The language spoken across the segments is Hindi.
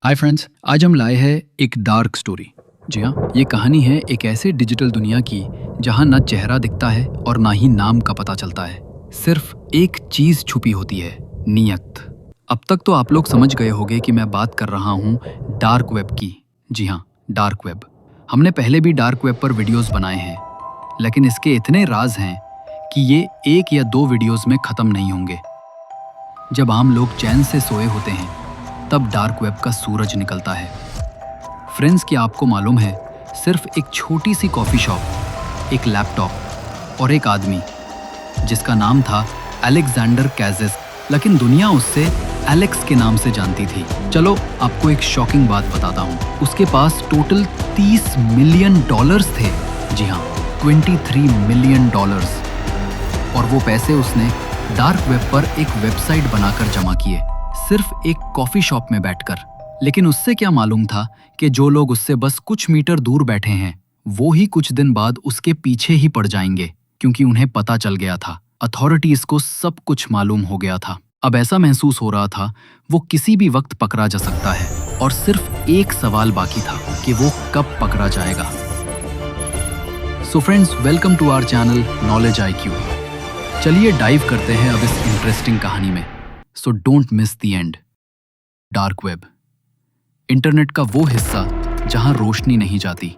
हाय फ्रेंड्स, आज हम लाए हैं एक डार्क स्टोरी। जी हाँ, ये कहानी है एक ऐसे डिजिटल दुनिया की जहाँ ना चेहरा दिखता है और ना ही नाम का पता चलता है। सिर्फ एक चीज छुपी होती है, नीयत। अब तक तो आप लोग समझ गए होंगे कि मैं बात कर रहा हूँ डार्क वेब की। जी हाँ, डार्क वेब। हमने पहले भी डार्क वेब पर वीडियोस बनाए हैं, लेकिन इसके इतने राज हैं कि ये एक या दो वीडियोस में खत्म नहीं होंगे। जब आम लोग चैन से सोए होते हैं तब डार्क वेब का सूरज निकलता है। फ्रेंड्स, क्या आपको मालूम है, सिर्फ एक छोटी सी कॉफ़ी शॉप, एक लैपटॉप और एक आदमी जिसका नाम था अलेक्जेंडर कैजेस, लेकिन दुनिया उससे एलेक्स के नाम से जानती थी। चलो आपको एक शॉकिंग बात बताता हूँ। उसके पास टोटल $30 मिलियन थे। जी हाँ, $23 मिलियन। और वो पैसे उसने डार्क वेब पर एक वेबसाइट बनाकर जमा किए, सिर्फ एक कॉफी शॉप में बैठकर। लेकिन उससे क्या मालूम था कि जो लोग उससे बस कुछ मीटर दूर बैठे हैं वो ही कुछ दिन बाद उसके पीछे ही पड़ जाएंगे, क्योंकि उन्हें पता चल गया था, अथॉरिटीज को सब कुछ मालूम हो गया था। अब ऐसा महसूस हो रहा था वो किसी भी वक्त पकड़ा जा सकता है, और सिर्फ एक सवाल बाकी था कि वो कब पकड़ा जाएगा। So friends, welcome to our channel knowledge IQ। चलिए डाइव करते हैं अब इस इंटरेस्टिंग कहानी में। So don't miss the end. Dark web, internet का वो हिस्सा जहां रोशनी नहीं जाती,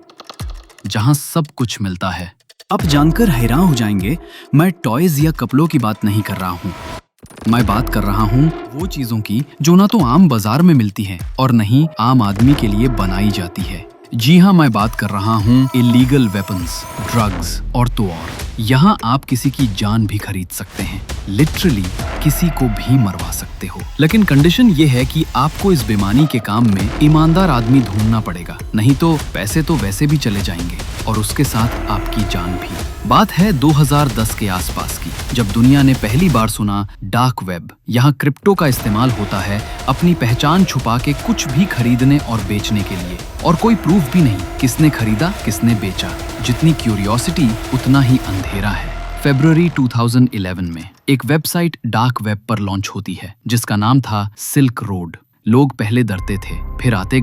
जहां सब कुछ मिलता है। अब जानकर हैरान हो जाएंगे, मैं टॉयज या कपड़ों की बात नहीं कर रहा हूं। मैं बात कर रहा हूं वो चीजों की जो ना तो आम बाजार में मिलती है और न ही आम आदमी के लिए बनाई जाती है। जी हाँ, मैं बात कर रहा हूँ इलीगल वेपन्स, ड्रग्स और तो और। यहाँ आप किसी की जान भी खरीद सकते हैं, लिटरली किसी को भी मरवा सकते हो। लेकिन कंडीशन ये है कि आपको इस बेईमानी के काम में ईमानदार आदमी ढूंढना पड़ेगा, नहीं तो पैसे तो वैसे भी चले जाएंगे और उसके साथ आपकी जान भी। बात है 2010 के आसपास की, जब दुनिया ने पहली बार सुना डार्क वेब। यहाँ क्रिप्टो का इस्तेमाल होता है अपनी पहचान छुपा के कुछ भी खरीदने और बेचने के लिए, और कोई प्रूफ भी नहीं किसने खरीदा किसने बेचा। जितनी क्यूरियोसिटी उतना ही अंधेरा है। फरवरी 2011 में एक वेबसाइट डार्क वेब पर लॉन्च होती है जिसका नाम था सिल्क रोड। लोग पहले डरते थे, फिर आते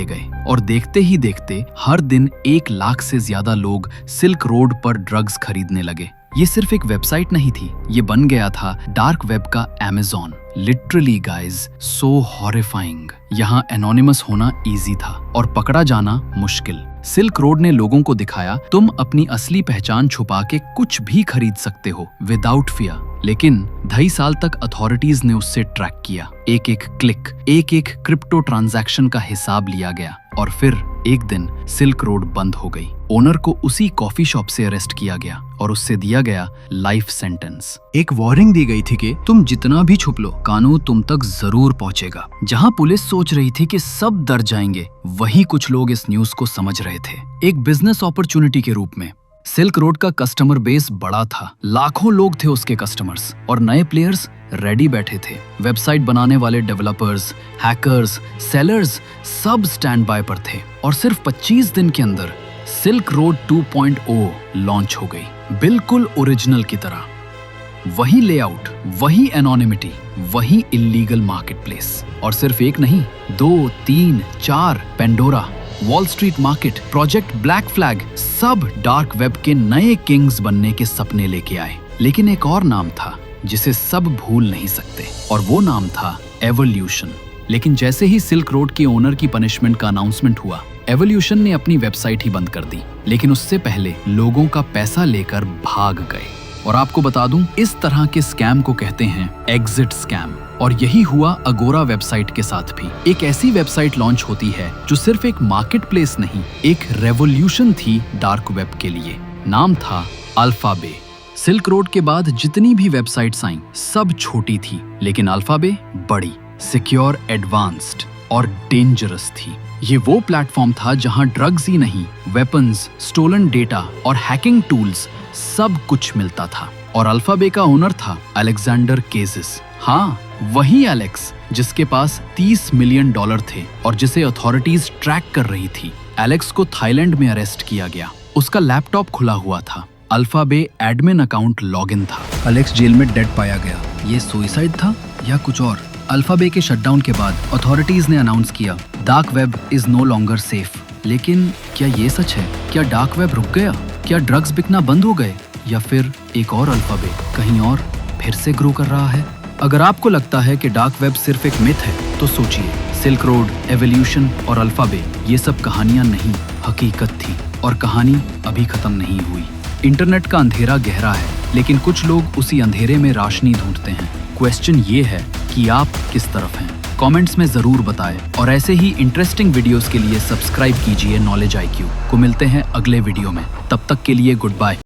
गए और देखते ही देखते हर दिन 1 लाख से ज्यादा लोग सिल्क रोड पर ड्रग्स खरीदने लगे। ये सिर्फ एक वेबसाइट नहीं थी, ये बन गया था डार्क वेब का अमेज़न। लिटरली गाइज, सो हॉरिफाइंग। यहाँ एनोनिमस होना इजी था और पकड़ा जाना मुश्किल। सिल्क रोड ने लोगों को दिखाया तुम अपनी असली पहचान छुपा के कुछ भी खरीद सकते हो विदाउट फियर। लेकिन 2.5 साल तक अथॉरिटीज ने उससे ट्रैक किया। एक एक क्लिक, एक एक क्रिप्टो ट्रांजैक्शन का हिसाब लिया गया, और फिर एक दिन सिल्क रोड बंद हो गई। ओनर को उसी कॉफी शॉप से अरेस्ट किया गया और उससे दिया गया लाइफ सेंटेंस। एक वार्निंग दी गई थी कि तुम जितना भी छुप लो, कानून तुम तक जरूर पहुंचेगा। जहां पुलिस सोच रही थी कि सब डर जाएंगे, वहीं कुछ लोग इस न्यूज को समझ रहे थे एक बिजनेस अपॉर्चुनिटी के रूप में। सिल्क रोड का कस्टमर बेस बड़ा था, लाखों लोग थे उसके कस्टमर्स, और नए प्लेयर्स रेडी बैठे थे। वेबसाइट बनाने वाले डेवलपर्स, हैकर्स, सेलर्स सब स्टैंड बाय पर थे। और सिर्फ 25 दिन के अंदर सिल्क रोड 2.0 लॉन्च हो गई, बिल्कुल ओरिजिनल की तरह। वही लेआउट, वही एनोनिमिटी, वही इलीगल मार्केटप्लेस। और सिर्फ एक नहीं, 2, 3, 4, Pandora, wall street market, project black flag, सब डार्क वेब के नए किंग्स बनने के सपने लेके आए। लेकिन एक और नाम था जिसे सब भूल नहीं सकते, और वो नाम था एवोल्यूशन। लेकिन जैसे ही सिल्क रोड के ओनर की पनिशमेंट का अनाउंसमेंट हुआ, एवोल्यूशन ने अपनी वेबसाइट ही बंद कर दी। लेकिन उससे पहले लोगों का पैसा लेकर भाग गए। और आपको बता दूं, इस तरह के स्कैम को कहते हैं एग्जिट स्कैम। और यही हुआ अगोरा वेबसाइट के साथ भी। एक ऐसी वेबसाइट लॉन्च होती है जो सिर्फ एक मार्केटप्लेस नहीं, एक रेवोल्यूशन थी डार्क वेब के लिए। नाम था अल्फाबे। सिल्क रोड के बाद जितनी भी वेबसाइट्स आईं, सब छोटी थी, लेकिन अल्फाबे बड़ी, सिक्योर, एडवांस्ड और डेंजरस थी। ये वो प्लेटफॉर्म था जहां ड्रग्स ही नहीं, वेपन्स, स्टोलन डेटा और हैकिंग टूल्स सब कुछ मिलता था। और अल्फाबे का ओनर था अलेक्जेंडर केजेस। हाँ, वही एलेक्स जिसके पास $30 मिलियन थे और जिसे अथॉरिटीज ट्रैक कर रही थी। एलेक्स को थाईलैंड में अरेस्ट किया गया। उसका लैपटॉप खुला हुआ था, अल्फाबे एडमिन अकाउंट लॉगिन था। एलेक्स जेल में डेड पाया गया। ये सुसाइड था या कुछ और, अल्फाबे के शटडाउन के बाद अथॉरिटीज ने अनाउंस किया dark web is no longer safe. लेकिन क्या ये सच है? क्या डार्क वेब रुक गया? क्या ड्रग्स बिकना बंद हो गए? या फिर एक और अल्फाबे कहीं और फिर से ग्रो कर रहा है? अगर आपको लगता है कि डार्क वेब सिर्फ एक मिथ है तो सोचिए, सिल्क रोड, एवोल्यूशन और अल्फाबे ये सब कहानियां नहीं, हकीकत थी। और कहानी अभी खत्म नहीं हुई। इंटरनेट का अंधेरा गहरा है, लेकिन कुछ लोग उसी अंधेरे में रोशनी ढूंढते हैं। क्वेश्चन ये है कि आप किस तरफ हैं? कमेंट्स में जरूर बताएं और ऐसे ही इंटरेस्टिंग वीडियोस के लिए सब्सक्राइब कीजिए नॉलेज IQ को। मिलते हैं अगले वीडियो में, तब तक के लिए गुड बाय।